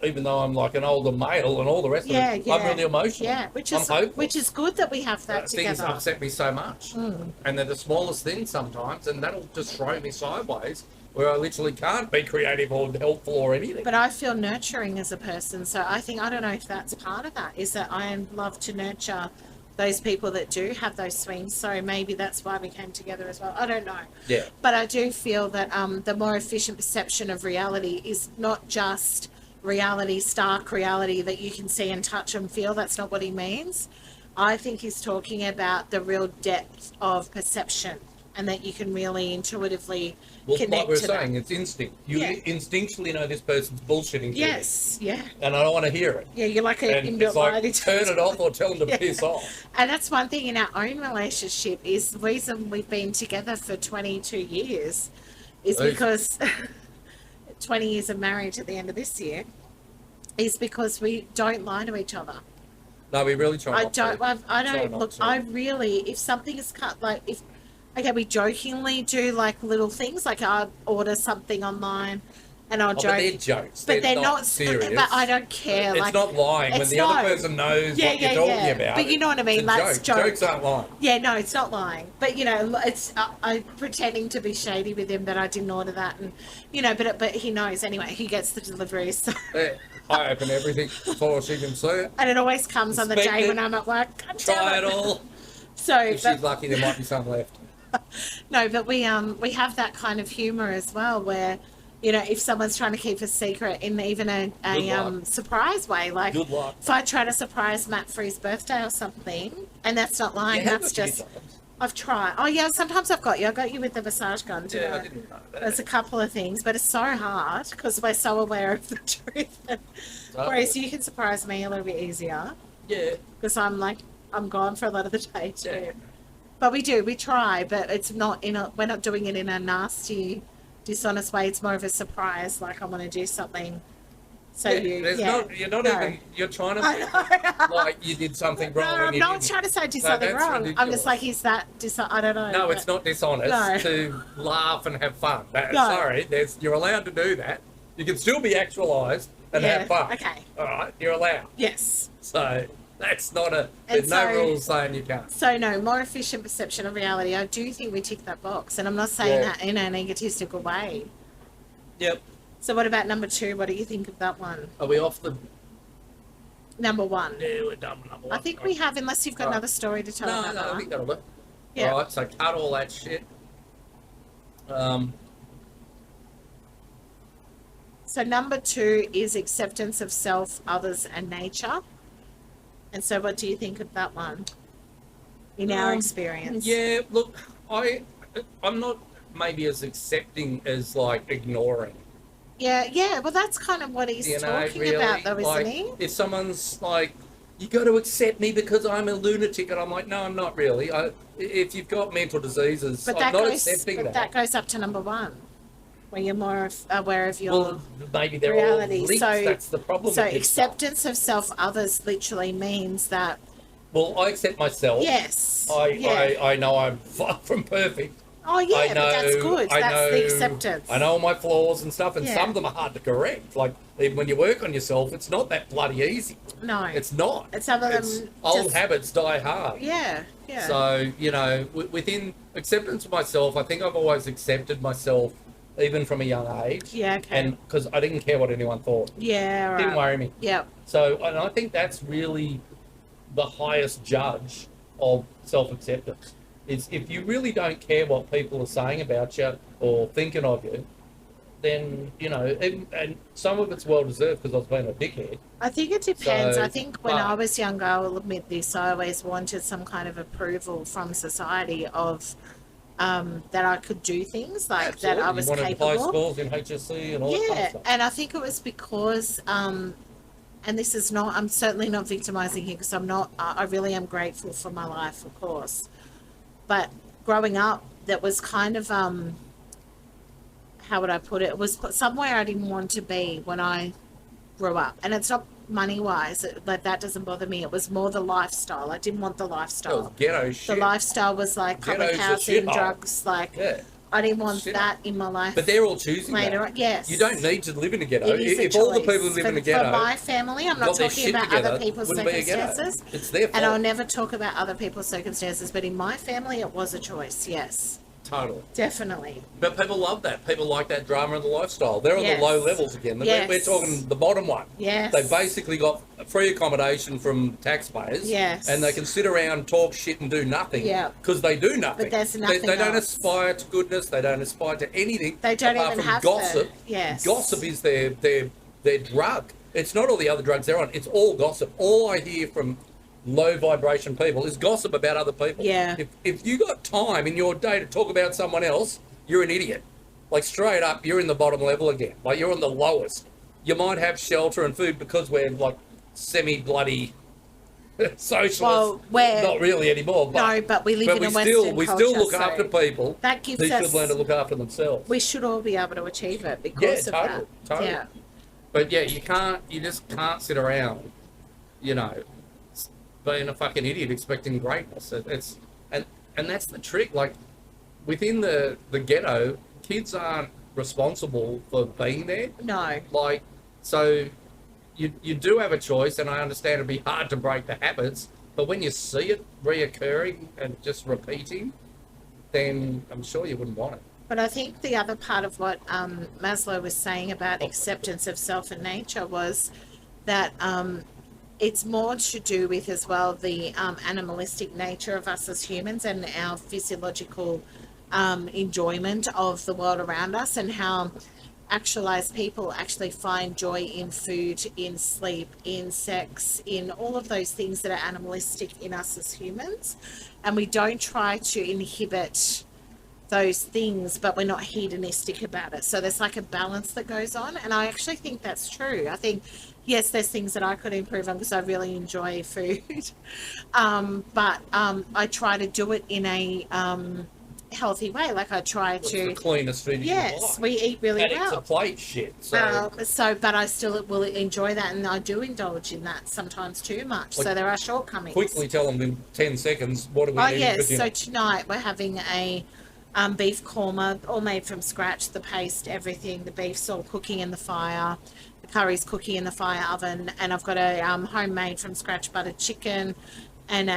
even though I'm like an older male and all the rest Yeah, of it, yeah. I'm really emotional. Yeah, which I'm is hopeful. good that we have that Things together. upset me so much, and they're the smallest things sometimes, and that'll just throw me sideways where I literally can't be creative or helpful or anything. But I feel nurturing as a person, so I don't know if that's part of that, is that I love to nurture those people that do have those swings, so maybe that's why we came together as well. I don't know. Yeah. But I do feel that the more efficient perception of reality is not just reality, stark reality that you can see and touch and feel. That's not what he means. I think he's talking about the real depth of perception, and that you can really intuitively Well, connect like we were to saying, that. it's instinct. You Yeah. instinctually know this person's bullshitting to you, Yes, yeah. and I don't want to hear it. Yeah, you're like an And inbuilt it's like, lie turn it off or tell them to Yeah. piss off. And that's one thing in our own relationship is the reason we've been together for 22 years is Nice. because 20 years of marriage at the end of this year is because we don't lie to each other. No, we really try I not to. don't, I Try don't, not look, to. I really, if something is cut, like if, okay, we jokingly do like little things, like I'll order something online and I'll Oh, joke. but they're jokes. But they're not serious. But I don't care. It's like, not lying when it's the other not. person knows what you're talking about. But you know what I mean? It's a That's joke. joke. Jokes aren't lying. Yeah, no, it's not lying. But it's I'm pretending to be shady with him that I didn't order that, and but he knows anyway. He gets the deliveries, so. Yeah, I open everything before she can see it. And it always comes on the Inspect day it. when I'm at work. God damn Try it all. So, If she's lucky, there might be some left. no, but we have that kind of humor as well, where if someone's trying to keep a secret in even Good luck. a surprise way, like Good luck. if I try to surprise Matt for his birthday or something, and that's not lying, Yeah, that's a few just times. I've tried. Oh yeah, sometimes I've got you. I got you with the massage gun today. Yeah, I didn't know that. There's a couple of things, but it's so hard because we're so aware of the truth. Whereas you can surprise me a little bit easier Yeah, because I'm gone for a lot of the day too. yeah. But we try, but it's not we're not doing it in a nasty, dishonest way. It's more of a surprise, like I want to do something. So You're not no. even, you're trying to I know. like you did something wrong. No, and I'm you not didn't. trying to say I did No, something that's wrong. I'm ridiculous. just like, is that I don't know. No, but- it's not dishonest No. to laugh and have fun. No, No. Sorry, you're allowed to do that. You can still be actualized and Yeah, have fun. okay. All right, you're allowed. Yes. So that's not And there's no so- rules saying you can't. So no, more efficient perception of reality. I do think we tick that box, and I'm not saying Yeah. that in an egotistical way. Yep. So what about number 2? What do you think of that one? Are we off the? Number 1. Yeah, we're done with number one. I think we have, unless you've got Alright. another story to tell No, about no, that I one. think that'll do. Yeah. All right, so cut all that shit. So number 2 is acceptance of self, others, and nature. And so what do you think of that one? In our experience. Yeah, look, I'm not maybe as accepting as like ignoring. Yeah. Well, that's kind of what he's You know, talking really, about, though, isn't like, he? if someone's like, you got to accept me because I'm a lunatic, and I'm like, no, I'm not really. If you've got mental diseases, But I'm that not goes. accepting But that. that goes up to number 1, where you're more aware of your. Well, maybe they're reality. all linked. So- That's the problem. So with this stuff. acceptance of self, others literally means that Well, I accept myself. yes. I know I'm far from perfect. Oh yeah, I but that's know- good. I That's know, the acceptance. I know all my flaws and stuff, and Yeah. some of them are hard to correct. Like even when you work on yourself, it's not that bloody easy. No. It's not. It's some of them old just- habits die hard. Yeah. So within acceptance of myself, I think I've always accepted myself, even from a young age. Yeah. Okay. And because I didn't care what anyone thought, yeah. it didn't Right. worry me. Yep. So, and I think that's really the highest judge of self-acceptance. Is if you really don't care what people are saying about you or thinking of you, then and some of it's well deserved because I was being a dickhead. I think it depends. So, I think when but- I was younger, I will admit this, I always wanted some kind of approval from society of that I could do things like that I Absolutely. was You wanted capable. high scores in HSC and all that kind of Yeah, stuff. and I think it was because, and this is not, I'm certainly not victimizing here because I'm not, I really am grateful for my life, of course. But growing up, that was kind of, how would I put it? It was somewhere I didn't want to be when I grew up. And it's not money wise, like that doesn't bother me. It was more the lifestyle. I didn't want the That was lifestyle. ghetto shit. The lifestyle was like public Ghetto's a housing, shithole. drugs, like Yeah. I didn't want Shit. that in my life. But they're all choosing later that. on. Yes. You don't need to live in a ghetto. It is a If all the choice. people who live in a For ghetto my family, I'm not got their talking shit about together, other people's wouldn't be a ghetto. circumstances. It's their fault. And I'll never talk about other people's circumstances, but in my family, it was a choice. Yes, Totally. definitely. But people love that. People like that drama and the lifestyle. They're on Yes. the low levels again. Yes. We're talking the bottom one. Yes. They've basically got free accommodation from taxpayers. Yes. And they can sit around, talk shit and do nothing. Yeah. Because they do nothing. But there's They nothing don't else. aspire to goodness. They don't aspire to anything. They don't apart even from have gossip. to. Yes. Gossip is their drug. It's not all the other drugs they're on. It's all gossip. All I hear from low vibration people is gossip about other people. Yeah. If you got time in your day to talk about someone else, you're an idiot. Like straight up, you're in the bottom level again. Like you're on the lowest. You might have shelter and food because we're like semi-bloody socialists. Well, we're not really anymore. But, no, but we live but in we a still Western we culture, still look so after people that gives who us. should learn to look after themselves. We should all be able to achieve it Yeah, because of totally, that. totally. Yeah. But yeah, you just can't sit around, being a fucking idiot expecting greatness. And that's the trick. Like within the ghetto, kids aren't responsible for being there. No. Like, so you do have a choice, and I understand it'd be hard to break the habits, but when you see it reoccurring and just repeating, then I'm sure you wouldn't want it. But I think the other part of what Maslow was saying about acceptance of self and nature was that it's more to do with as well the animalistic nature of us as humans and our physiological enjoyment of the world around us, and how actualized people actually find joy in food, in sleep, in sex, in all of those things that are animalistic in us as humans. And we don't try to inhibit those things, but we're not hedonistic about it. So there's like a balance that goes on. And I actually think that's true. I think, yes, there's things that I could improve on because I really enjoy food. But I try to do it in a healthy way. Like I try It's to. the cleanest food you can Yes, buy. we eat really And it's a well. plate shit. So But I still will enjoy that, and I do indulge in that sometimes too much. So Like, there are shortcomings. quickly tell them in 10 seconds, what are we Oh eating yes, for dinner? so tonight we're having a beef korma, all made from scratch. The paste, everything. The beef's all cooking in the fire. The curry's cooking in the fire oven, and I've got a homemade from scratch buttered chicken, and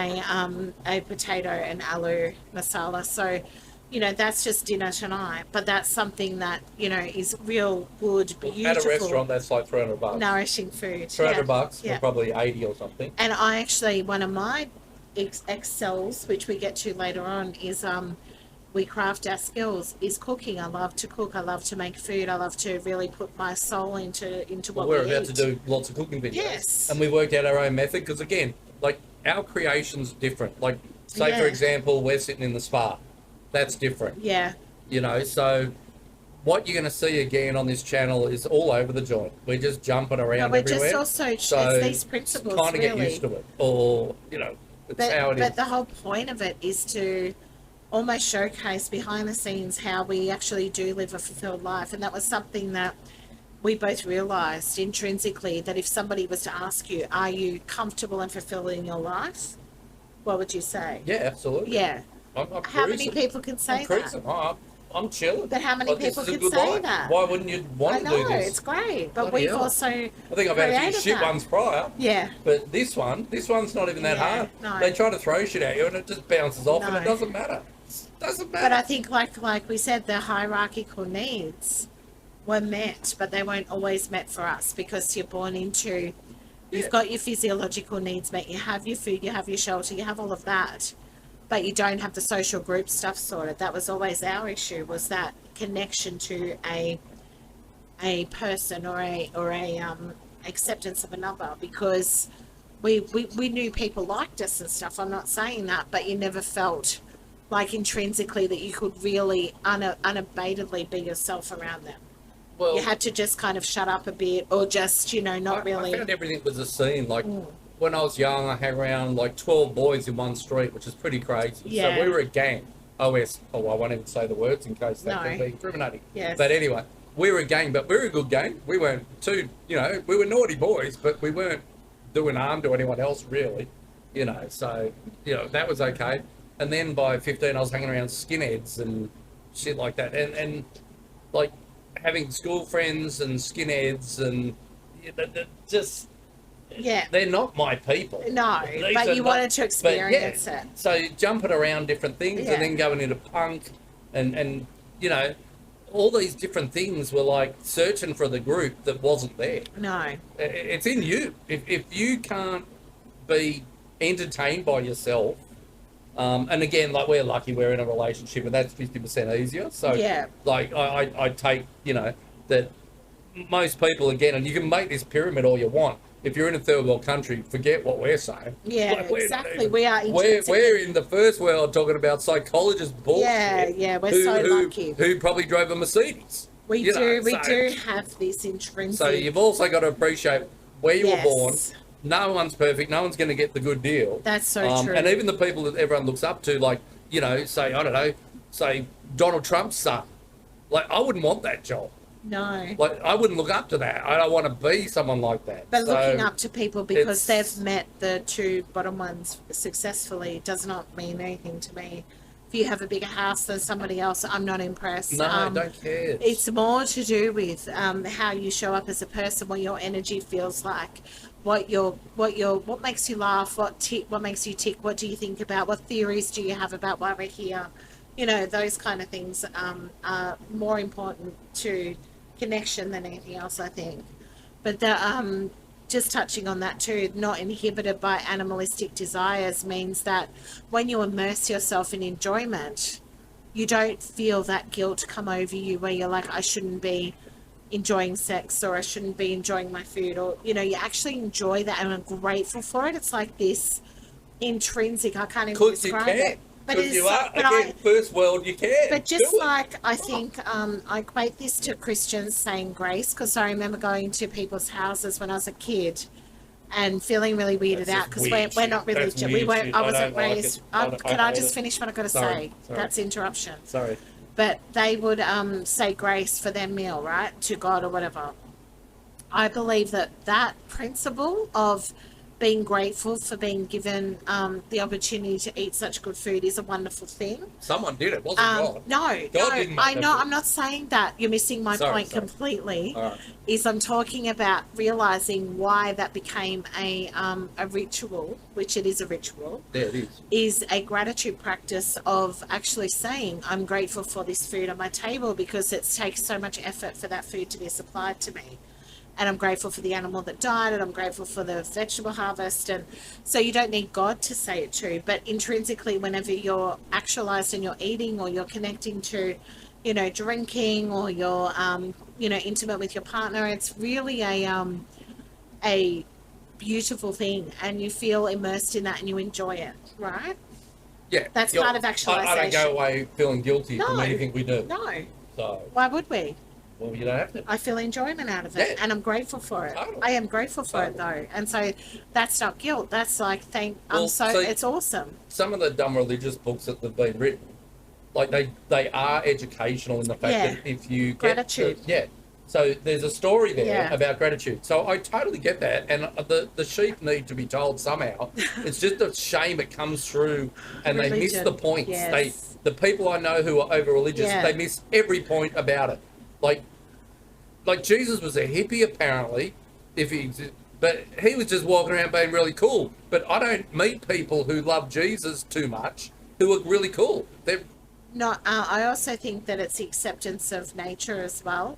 a potato and aloo masala. So, you know, that's just dinner tonight. But that's something that, you know, is real good, beautiful, At a restaurant, that's like 300 bucks. nourishing food. 300 bucks, Yeah. or probably 80 or something. And I actually, one of my excels, which we get to later on, is we craft our skills, is cooking. I love to cook. I love to make food. I love to really put my soul into Well, what we're we about eat. to do lots of cooking videos. Yes. And we worked out our own method because, again, like our creation's different. Like, say, for Yeah. example, we're sitting in the spa. That's different. Yeah, You know, so what you're going to see again on this channel is all over the joint. We're just jumping around but we're everywhere. just also so it's these principles kind of really. get used to it, or you know, it's how it is. But the whole point of it is to almost showcase behind the scenes how we actually do live a fulfilled life, and that was something that we both realized intrinsically, that if somebody was to ask you, are you comfortable and fulfilled in your life, what would you say? Yeah, absolutely. Yeah. I'm How many cruising. people can say I'm that? cruising. I'm chilling. But how many Like, this people is a can good say life. that? Why wouldn't you I want to know, do this? it's great, but Bloody we've hell. also I think I've had a few created shit that. ones prior. Yeah. But this one's not even that Yeah, hard. no. They try to throw shit at you and it just bounces off and it No. doesn't matter. It doesn't matter. But I think, like we said, the hierarchical needs were met, but they weren't always met for us because you're born into. You've Yeah. got your physiological needs met. You have your food, you have your shelter, you have all of that, but you don't have the social group stuff sorted. That was always our issue, was that connection to a person or a acceptance of another, because we knew people liked us and stuff. I'm not saying that, but you never felt like intrinsically that you could really unabatedly be yourself around them. well, You had to just kind of shut up a bit, or just, you know, not I really. found everything was a scene. Like when I was young, I hung around like 12 boys in one street, which is pretty crazy. Yeah. So we were a gang. OS. Oh, I won't even say the words in case that No. could be incriminating. Yes. But anyway, we were a gang, but we were a good gang. We weren't too, you know, we were naughty boys, but we weren't doing harm to anyone else really, you know. So, you know, that was okay. And then by 15, I was hanging around skinheads and shit like that, and like having school friends and skinheads, and yeah, just Yeah. they're not my people. No, These but are you not- wanted to but experience yeah, it. So jumping around different things Yeah. and then going into punk and you know, all these different things were like searching for the group that wasn't there. No. It's in you. If you can't be entertained by yourself, and again, like we're lucky we're in a relationship and that's 50% easier. So Yeah. like I take, you know, that most people, again, and you can make this pyramid all you want. If you're in a third world country, forget what we're saying. Yeah, Like, we're not exactly. even- We are We're intrinsically- in the first world talking about psychologist bullshit. Yeah, we're so lucky. Who probably drove a Mercedes. We You know, do so- have this intrinsic. So you've also got to appreciate where you Yes. were born. No one's perfect. No one's going to get the good deal. That's so true. And even the people that everyone looks up to, like, you know, say, I don't know, say Donald Trump's son. Like, I wouldn't want that job. No. Like, I wouldn't look up to that. I don't want to be someone like that. But So looking up to people because it's- they've met the two bottom ones successfully does not mean anything to me. If you have a bigger house than somebody else, I'm not impressed. No, don't care. It's more to do with how you show up as a person, what your energy feels like, what makes you laugh, what makes you tick, what do you think about, what theories do you have about why we're here, you know, those kind of things are more important to connection than anything else, I think. But the just touching on that too, not inhibited by animalistic desires means that when you immerse yourself in enjoyment, you don't feel that guilt come over you where you're like, I shouldn't be enjoying sex, or I shouldn't be enjoying my food, or, you know, you actually enjoy that and are grateful for it. It's like this intrinsic, I can't even Because you describe can. it. But Because it's you are, but again, first world, you can. but just Do it. like I think I equate this to Christians saying grace, because I remember going to people's houses when I was a kid and feeling really weirded That's out just because weird we're not shit. That's religious. We weird weren't. shit. I I wasn't don't like raised. it. I Can I hate just it. finish what I got to Sorry, say? sorry. That's interruption. Sorry. But they would say grace for their meal, right, to God or whatever. I believe that that principle of being grateful for being given the opportunity to eat such good food is a wonderful thing. Someone did it, wasn't God? No, God didn't make I that know. food. I'm not saying that. You're missing my Sorry, point sorry. completely. All right. Is I'm talking about realizing why that became a ritual, which it is a ritual. There it Is a gratitude practice of actually saying I'm grateful for this food on my table because it takes so much effort for that food to be supplied to me. And I'm grateful for the animal that died, and I'm grateful for the vegetable harvest. And so you don't need God to say it to, but intrinsically, whenever you're actualized and you're eating, or you're connecting to, you know, drinking, or you're, you know, intimate with your partner, it's really a beautiful thing, and you feel immersed in that and you enjoy it, right? Yeah. That's You're- part of I don't actualization. go away feeling guilty No. from anything we do. No, So, why would we? well, you don't have to. I feel enjoyment out of it, Yeah. and I'm grateful for it. Totally. I am grateful for it though, and so that's not guilt. That's like Well, so- it's awesome. Some of the dumb religious books that have been written, like they are educational in the fact Yeah. that if you get Gratitude. yeah. So there's a story there Yeah. about gratitude. So I totally get that, and the sheep need to be told somehow. It's just a shame it comes through, and they miss Religion. the points. Yes. The people I know who are over religious, Yeah. they miss every point about it. Like Jesus was a hippie apparently, if he, but he was just walking around being really cool. But I don't meet people who love Jesus too much who are really cool. They're Not. I also think that it's the acceptance of nature as well,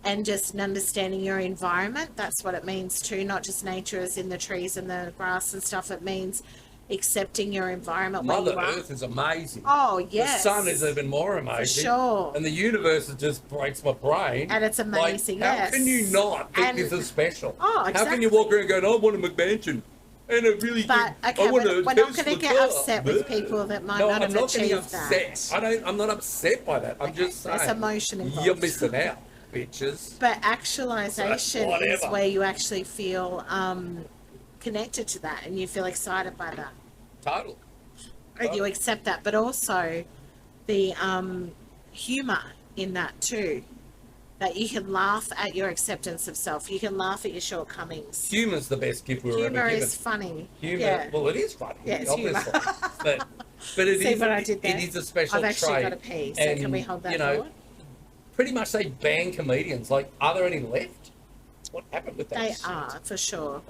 and just an understanding your environment. That's what it means too. Not just nature as in the trees and the grass and stuff. It means accepting your environment where Mother you are. Earth is amazing. Oh yes. The sun is even more amazing. sure. And the universe just breaks my brain. And it's amazing. Like, how yes. can you not think And- this is special? Oh, How can you walk around going, I want a McMansion? And a really But good, okay, I want we're a not going Tesla to get car. upset with Bleh. people that might No, not I'm have not getting achieved upset. that. I'm not upset by that. I'm Okay, just saying. there's emotion involved. You're missing out, bitches. But actualization is Whatever. where you actually feel connected to that, and you feel excited by that, Total. and you accept that. But also the humor in that too. That you can laugh at your acceptance of self. You can laugh at your shortcomings. Humor's the best gift we were Humor ever given. is funny. Humor, Yeah. well, it is funny, Yeah, it's obviously. humour. but it See is what I did there? it is a special I've actually trait. got a pee, so And, can we hold that you know, forward? pretty much they ban comedians. Like, are there any left? What happened with that? They are, for sure.